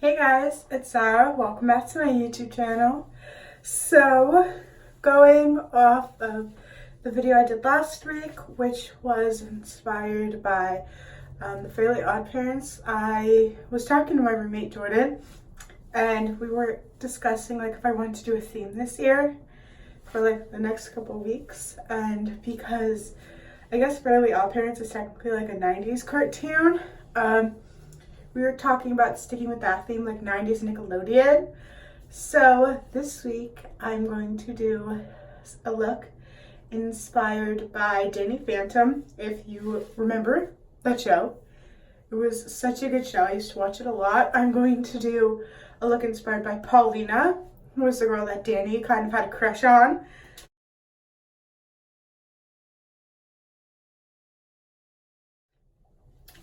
Hey guys, it's Sarah. Welcome back to my YouTube channel. So, going off of the video I did last week, which was inspired by the Fairly Odd Parents, I was talking to my roommate Jordan, and we were discussing like if I wanted to do a theme this year for like the next couple of weeks. And because I guess Fairly Odd Parents is technically like a 90s cartoon, we were talking about sticking with that theme, like 90s Nickelodeon. So this week I'm going to do a look inspired by Danny Phantom. If you remember that show, it was such a good show. I used to watch it a lot. I'm going to do a look inspired by Paulina, who was the girl that Danny kind of had a crush on.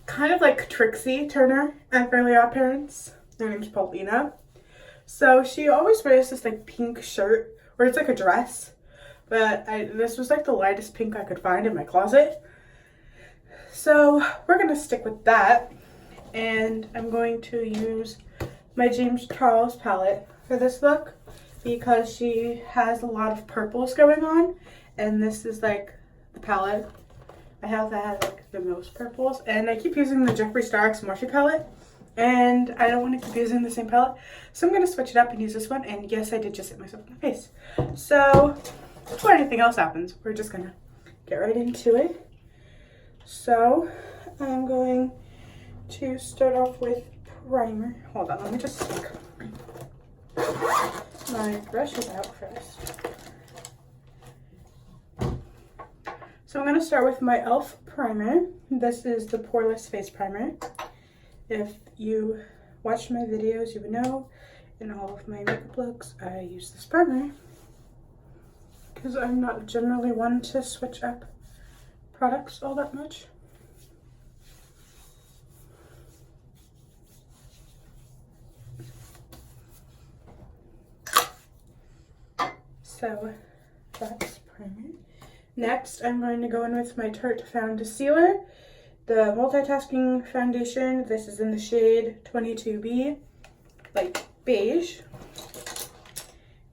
Kind of like Trixie Turner and Fairly Odd Parents. Her name's Paulina. So she always wears this like pink shirt, or it's like a dress, but this was like the lightest pink I could find in my closet. So we're gonna stick with that, and I'm going to use my James Charles palette for this look because she has a lot of purples going on, and this is like the palette I have that has like the most purples, and I keep using the Jeffree Star X Morphe palette, and I don't want to keep using the same palette, so I'm going to switch it up and use this one. And yes, I did just hit myself in the face. So before anything else happens, we're just going to get right into it. So I'm going to start off with primer. Hold on, let me just stick my brushes out first. So I'm going to start with my e.l.f. primer. This is the Poreless Face Primer. If you watched my videos, you would know in all of my makeup looks, I use this primer because I'm not generally one to switch up products all that much. So that's primer. Next, I'm going to go in with my Tarte Found Sealer, the multitasking foundation. This is in the shade 22B, like beige.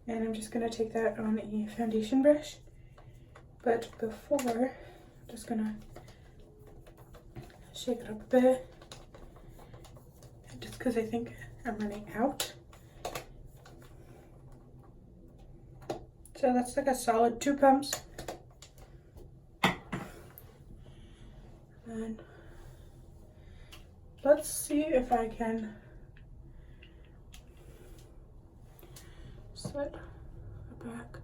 And I'm just going to take that on a foundation brush. But before, I'm just going to shake it up a bit, just because I think I'm running out. So that's like a solid 2 pumps. And let's see if I can set the back.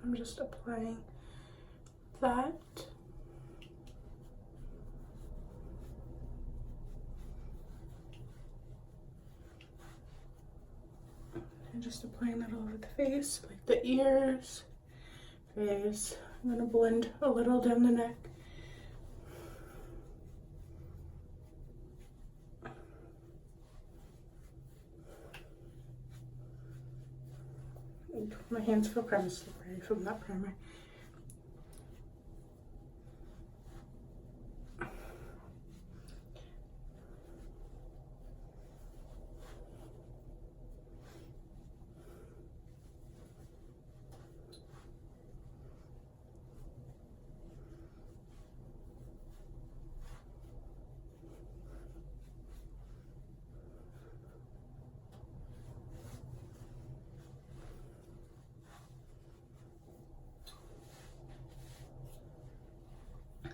I'm just applying that. And just applying that all over the face, like the ears, face. I'm going to blend a little down the neck. My hands feel kind of slippery from that primer.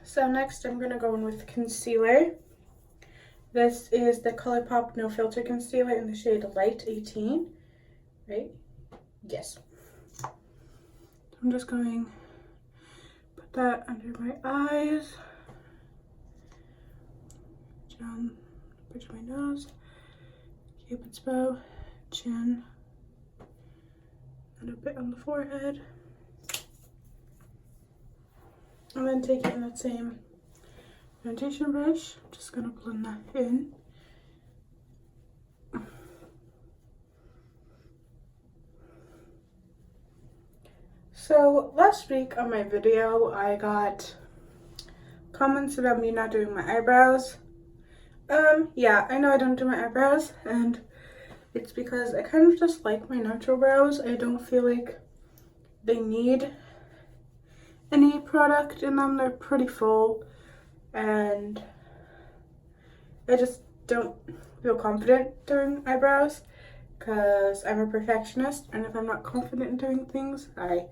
So next I'm going to go in with concealer. This is the ColourPop No Filter Concealer in the shade Light 18, right? Yes. I'm just going to put that under my eyes, down the bridge of my nose, Cupid's bow, chin, and a bit on the forehead. And then taking that same foundation brush, I'm just going to blend that in. So last week on my video, I got comments about me not doing my eyebrows. Yeah, I know I don't do my eyebrows, and it's because I kind of just like my natural brows. I don't feel like they need any product in them. They're pretty full, and I just don't feel confident doing eyebrows because I'm a perfectionist, and if I'm not confident in doing things, I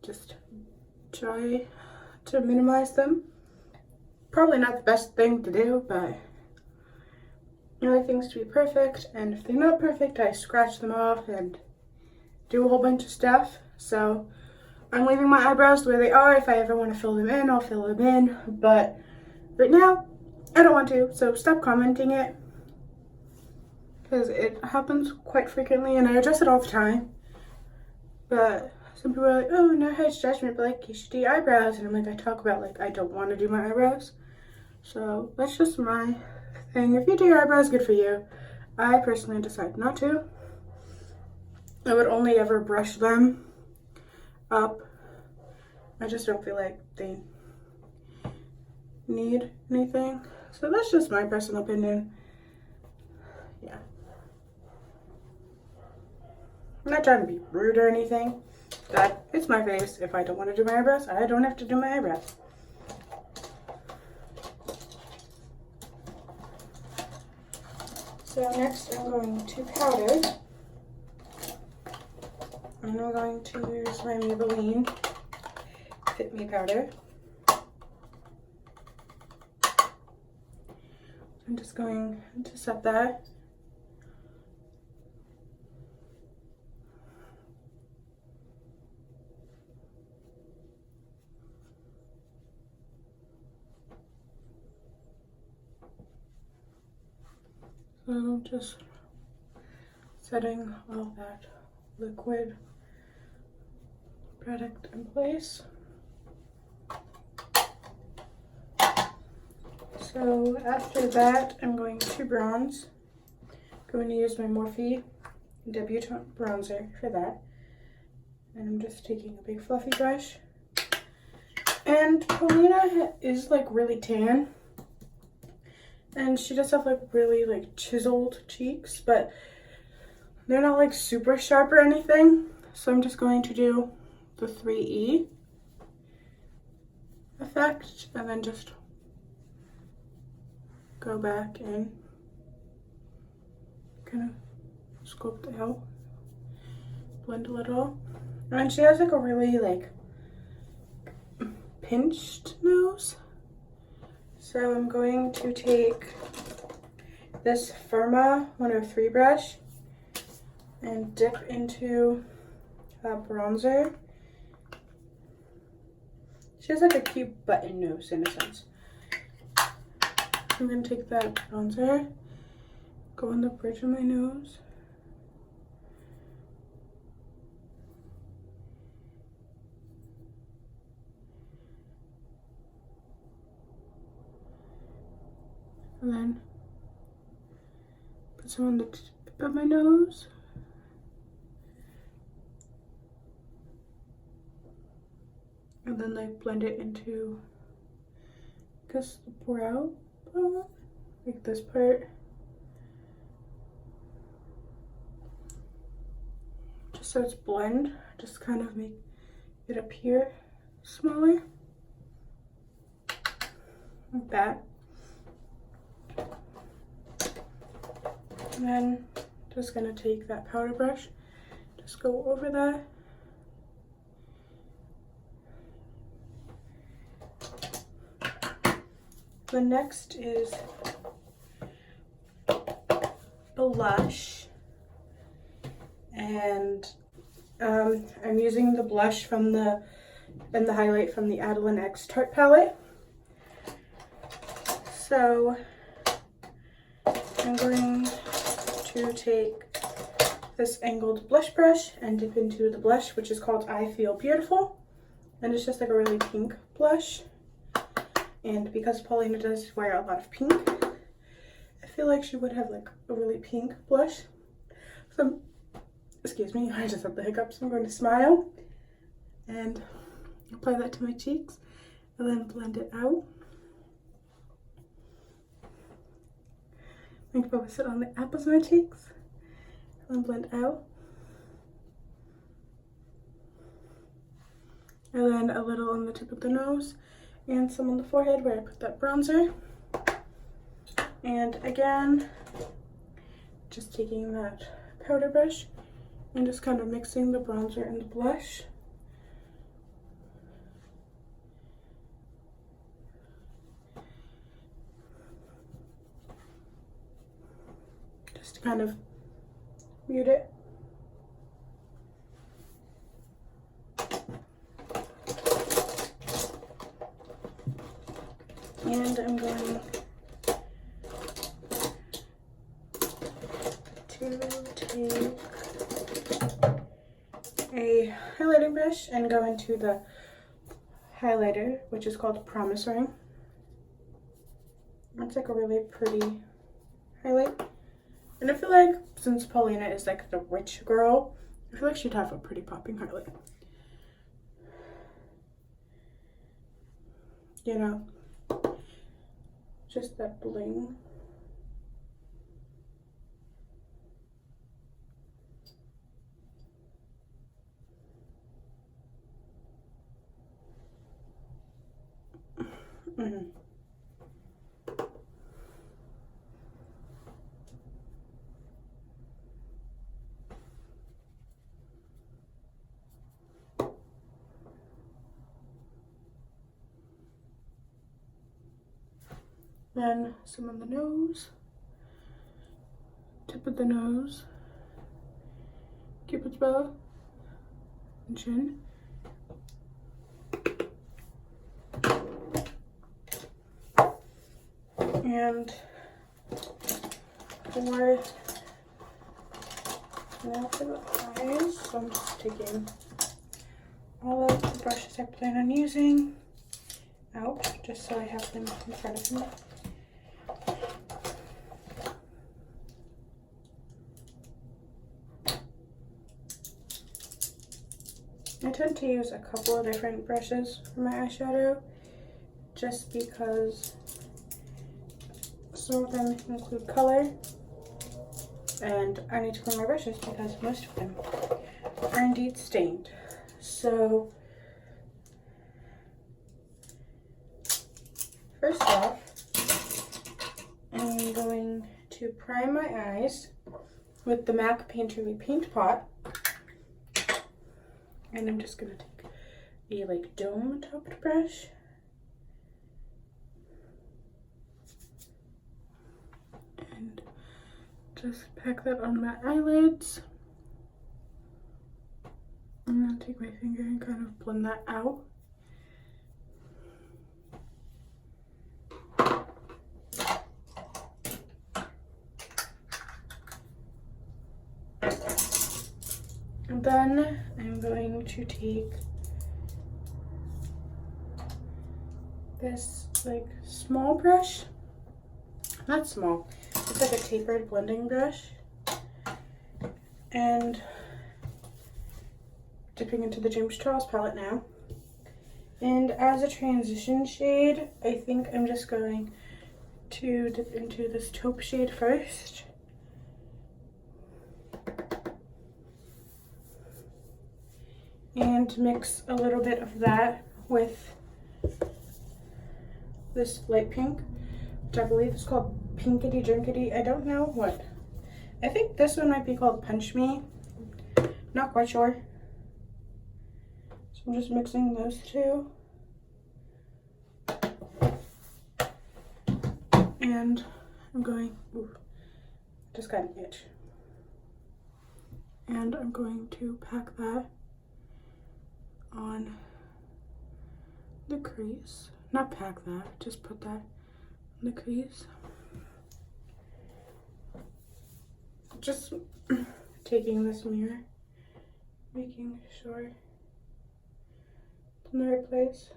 just try to minimize them. Probably not the best thing to do, but I like things to be perfect, and if they're not perfect, I scratch them off and do a whole bunch of stuff. So I'm leaving my eyebrows the way they are. If I ever want to fill them in, I'll fill them in, but right now, I don't want to, so stop commenting it, because it happens quite frequently, and I address it all the time. But some people are like, oh, no harsh judgment, but like, you should do your eyebrows, and I'm like, I talk about like, I don't want to do my eyebrows. So that's just my thing. If you do your eyebrows, good for you. I personally decide not to. I would only ever brush them up. I just don't feel like they need anything. So that's just my personal opinion. Yeah. I'm not trying to be rude or anything, but it's my face. If I don't want to do my eyebrows, I don't have to do my eyebrows. So next I'm going to powder. And I'm going to use my Maybelline Fit Me powder. I'm just going to set that. So just setting all that liquid product in place. So after that, I'm going to bronze. I'm going to use my Morphe Debutante bronzer for that. And I'm just taking a big fluffy brush. And Paulina is like really tan. And she does have like really like chiseled cheeks, but they're not like super sharp or anything. So I'm just going to do the 3E effect and then just go back and kind of sculpt it out, blend a little. And she has like a really like pinched nose. So I'm going to take this Firma 103 brush and dip into that bronzer. She has like a cute button nose in a sense. I'm going to take that bronzer, go on the bridge of my nose. And then put some on the tip of my nose. And then like blend it into, I guess, the brow part, like this part. Just so it's blend, just kind of make it appear smaller, like that. And then just gonna take that powder brush, just go over that. The next is blush, and I'm using the blush from the highlight from the Adeline X Tarte palette. So I'm going to take this angled blush brush and dip into the blush, which is called I Feel Beautiful, and it's just like a really pink blush. And because Paulina does wear a lot of pink, I feel like she would have like a really pink blush. So, excuse me, I just had the hiccups. So I'm going to smile and apply that to my cheeks and then blend it out. and focus it on the apples of my cheeks and blend out. And then a little on the tip of the nose and some on the forehead where I put that bronzer. And again, just taking that powder brush and just kind of mixing the bronzer and the blush. Just to kind of mute it. And I'm going to take a highlighting brush and go into the highlighter, which is called Promise Ring. It's like a really pretty highlight. And I feel like since Paulina is like the rich girl, I feel like she'd have a pretty popping highlight. You know, just that bling. Then some on the nose, tip of the nose, Cupid's bow, and chin. And now for the eyes, so I'm just taking all of the brushes I plan on using out, just so I have them in front of me. I tend to use a couple of different brushes for my eyeshadow, just because some of them include color, and I need to clean my brushes because most of them are indeed stained. So first off, I'm going to prime my eyes with the MAC Painterly Paint Pot. And I'm just gonna take a like dome topped brush and just pack that on my eyelids. And then take my finger and kind of blend that out. And then I'm going to take this like small brush, not small, it's like a tapered blending brush, and dipping into the James Charles palette now. And as a transition shade, I think I'm just going to dip into this taupe shade first. And mix a little bit of that with this light pink, which I believe is called Pinkity Drinkity. I don't know what. I think this one might be called Punch Me. Not quite sure. So I'm just mixing those two. And I'm going, ooh, just got an itch. And I'm going to pack that on the crease. Not pack that, just put that on the crease. Just taking this mirror, making sure it's in the right place.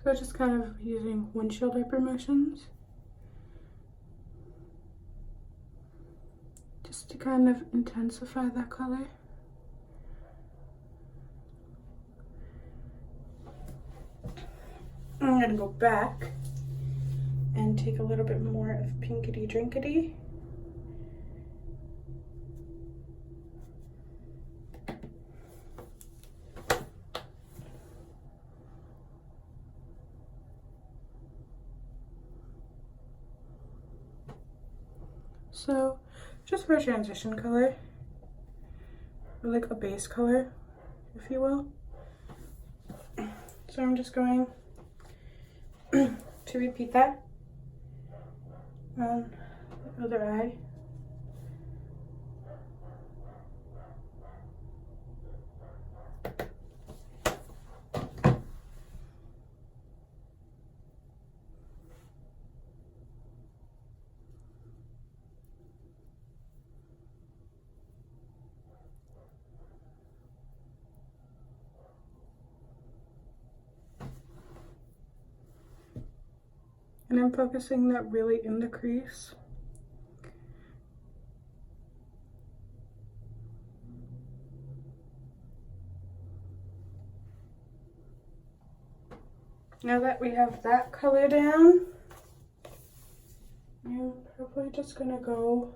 So just kind of using windshield wiper motions just to kind kind of intensify that color. I'm gonna go back and take a little bit more of Pinkity Drinkity. So, just for a transition color, or like a base color, if you will. So I'm just going to repeat that on the other eye. And I'm focusing that really in the crease. Now that we have that color down, I'm probably just gonna go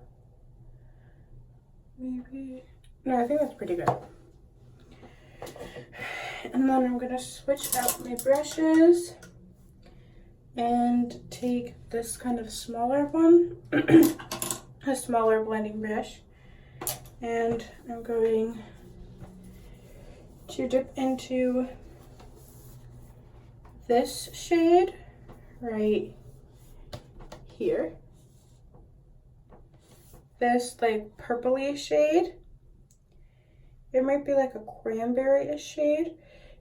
maybe, no, I think that's pretty good. And then I'm gonna switch out my brushes and take this kind of smaller one, a smaller blending brush, and I'm going to dip into this shade right here. This like purpley shade. It might be like a cranberry-ish shade,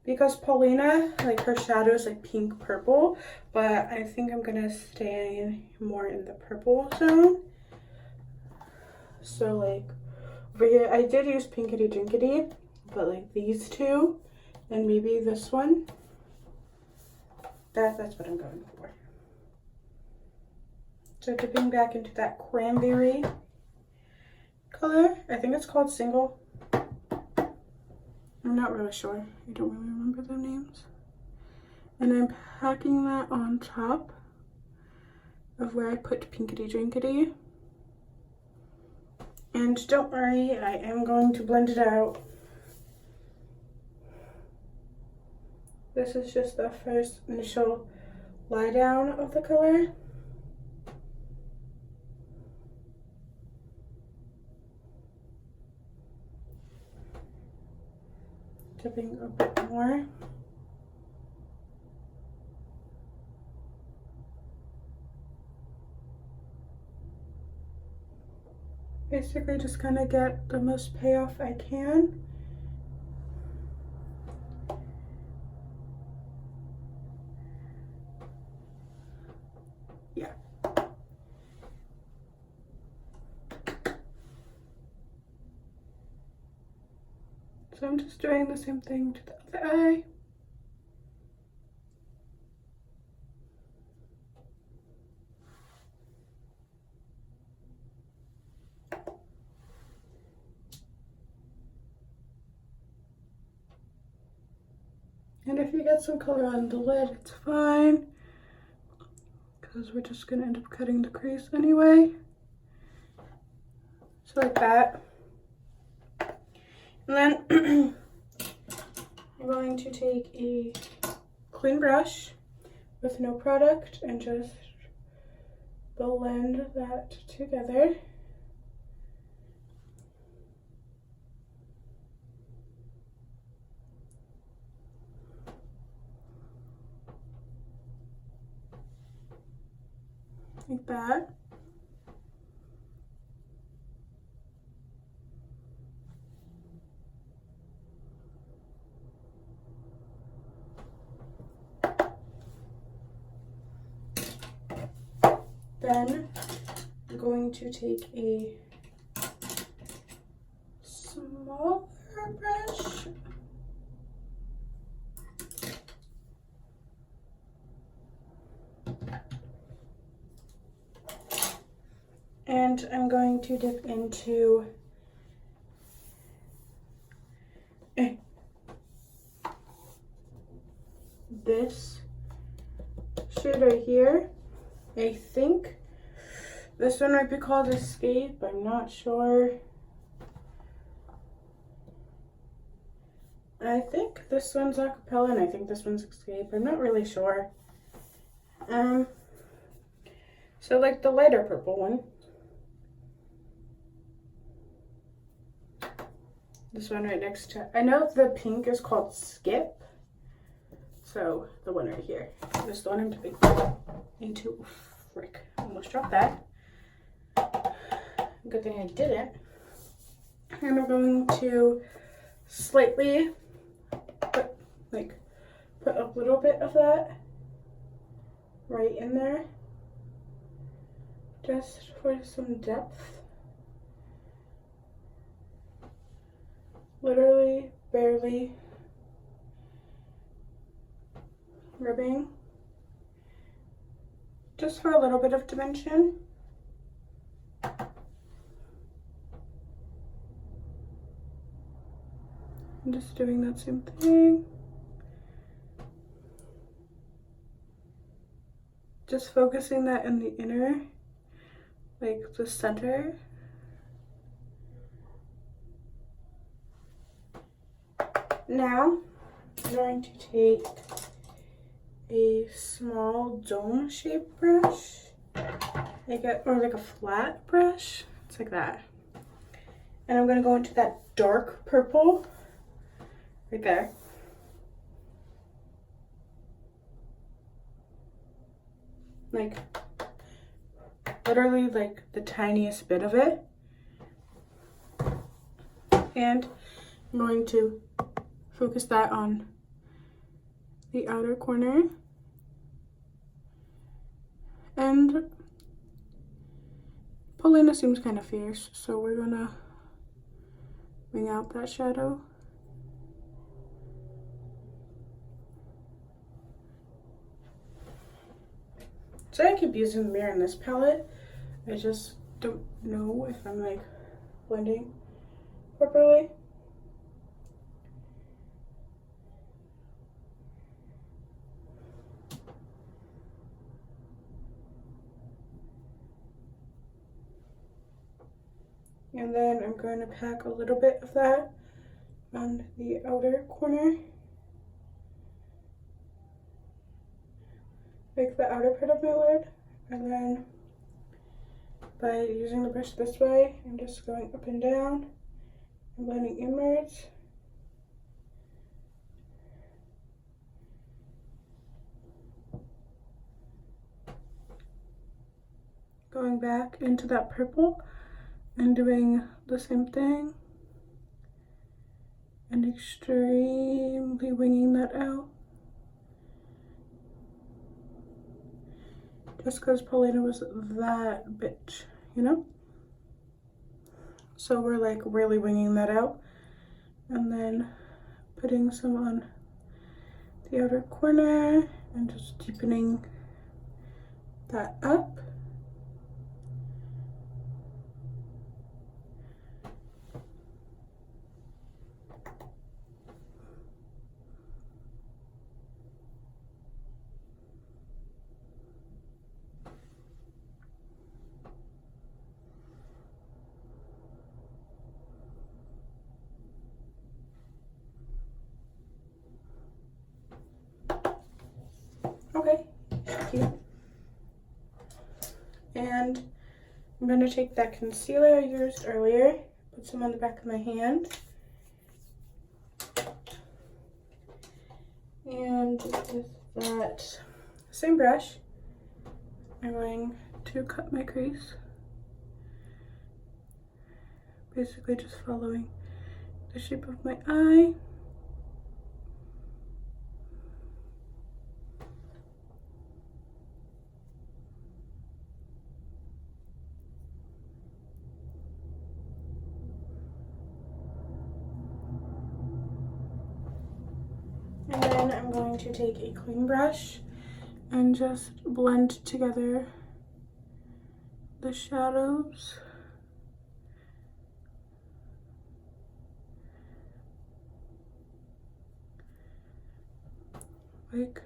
because Paulina, like her shadow is like pink purple, but I think I'm gonna stay more in the purple zone. So like over here, I did use Pinkity Drinkity, but like these two and maybe this one, that's what I'm going for. So dipping back into that cranberry color. I think it's called Single. I'm not really sure. I don't really remember their names. And I'm packing that on top of where I put Pinkity Drinkity. And don't worry, I am going to blend it out. This is just the first initial lie down of the color. Dipping a bit more. Basically just kind of get the most payoff I can. Yeah. So I'm just doing the same thing to the other eye. And if you get some color on the lid, it's fine, because we're just gonna end up cutting the crease anyway. So like that. And then I'm going to take a clean brush with no product and just blend that together. Like that. Then I'm going to take a smaller brush and I'm going to dip into this shade right here. I think this one might be called Escape. I'm not sure. I think this one's Acapella and I think this one's Escape. I'm not really sure. So like the lighter purple one. This one right next to, I know the pink is called Skip. So the one right here. This is the one I'm dipping into. Frick, almost dropped that. Good thing I didn't. And we're going to slightly put a little bit of that right in there, just for some depth. Literally barely rubbing, just for a little bit of dimension. I'm just doing that same thing. Just focusing that in the inner, like the center. Now, I'm going to take a small dome shaped brush, or like a flat brush. It's like that. And I'm going to go into that dark purple right there. Like literally like the tiniest bit of it. And I'm going to focus that on the outer corner. And Paulina seems kind of fierce, so we're gonna bring out that shadow. So I keep using the mirror in this palette. I just don't know if I'm like blending properly. And then I'm going to pack a little bit of that on the outer corner, like the outer part of my lid. And then by using the brush this way, I'm just going up and down and blending inwards. Going back into that purple and doing the same thing and extremely winging that out. Just because Paulina was that bitch, you know? So we're like really winging that out and then putting some on the outer corner and just deepening that up. Okay, cute. And I'm going to take that concealer I used earlier, put some on the back of my hand. And with that same brush, I'm going to cut my crease. Basically just following the shape of my eye. And then I'm going to take a clean brush and just blend together the shadows. Like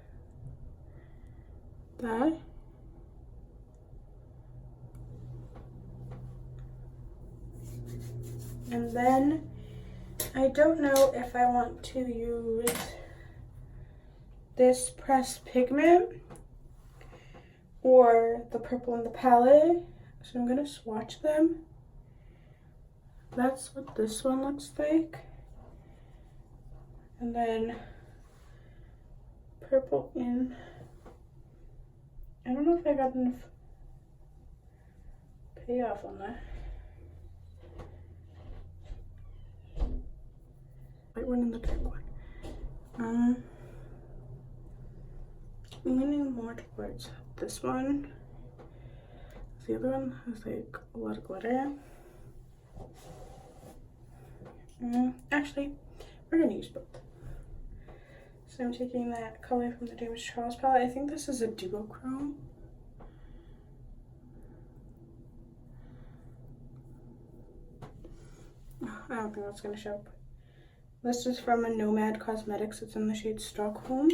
that. And then I don't know if I want to use this pressed pigment or the purple in the palette, so I'm gonna swatch them. That's what this one looks like. And then purple in, I don't know if I got enough payoff on that. White one and the dark one. I'm leaning more towards this one. The other one has like a lot of glitter. Actually, we're gonna use both. So I'm taking that color from the James Charles palette. I think this is a duochrome. I don't think that's gonna show up. This is from a Nomad Cosmetics. It's in the shade Stockholm.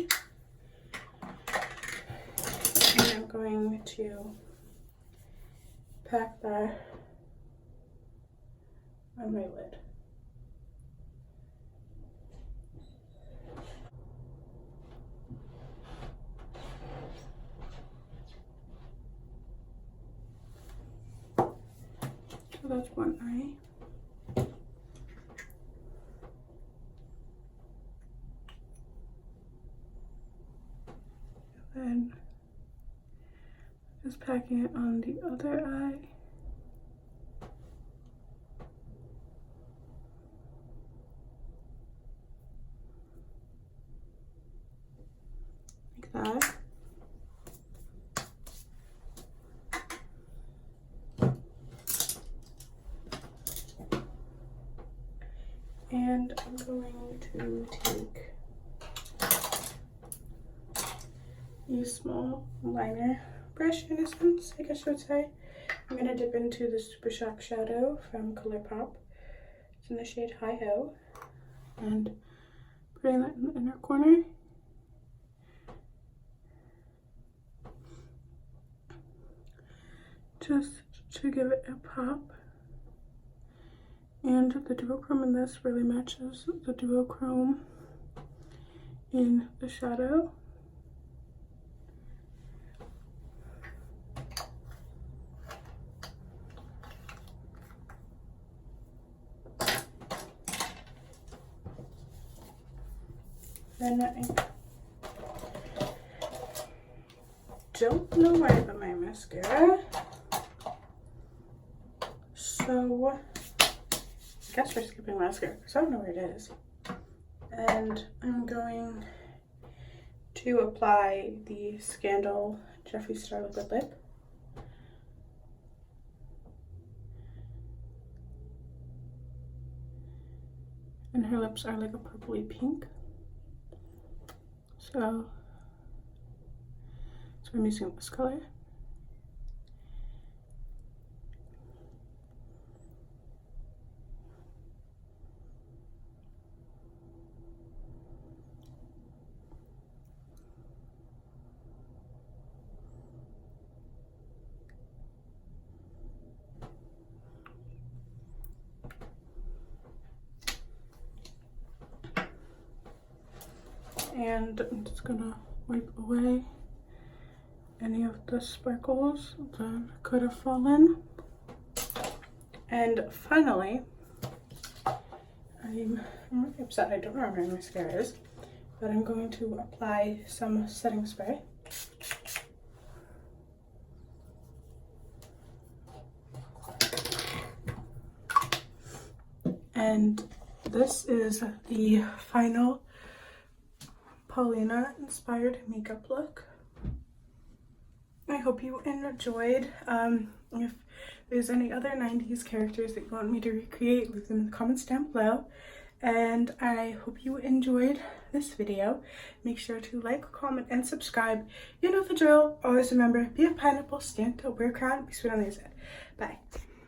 And I'm going to pack that on my lid. So that's one eye. And just packing it on the other eye. Like that. And I'm going to take a small liner brush, in a sense, I guess I would say. I'm going to dip into the Super Shock Shadow from ColourPop. It's in the shade Hi Ho. And putting that in the inner corner. Just to give it a pop. And the duochrome in this really matches the duochrome in the shadow. Then I don't know where I put my mascara, so I guess we're skipping mascara because I don't know where it is. And I'm going to apply the Scandal Jeffree Star Liquid Lip. And her lips are like a purpley pink. So I'm using this color. And I'm just gonna wipe away any of the sparkles that could have fallen. And finally, I'm really upset I don't know where my mascara is, but I'm going to apply some setting spray. And this is the final Paulina inspired makeup look. I hope you enjoyed. If there's any other 90s characters that you want me to recreate, leave them in the comments down below. And I hope you enjoyed this video. Make sure to like, comment, and subscribe. You know the drill. Always remember, be a pineapple, stand tall, wear a crown, be sweet on the inside. Bye.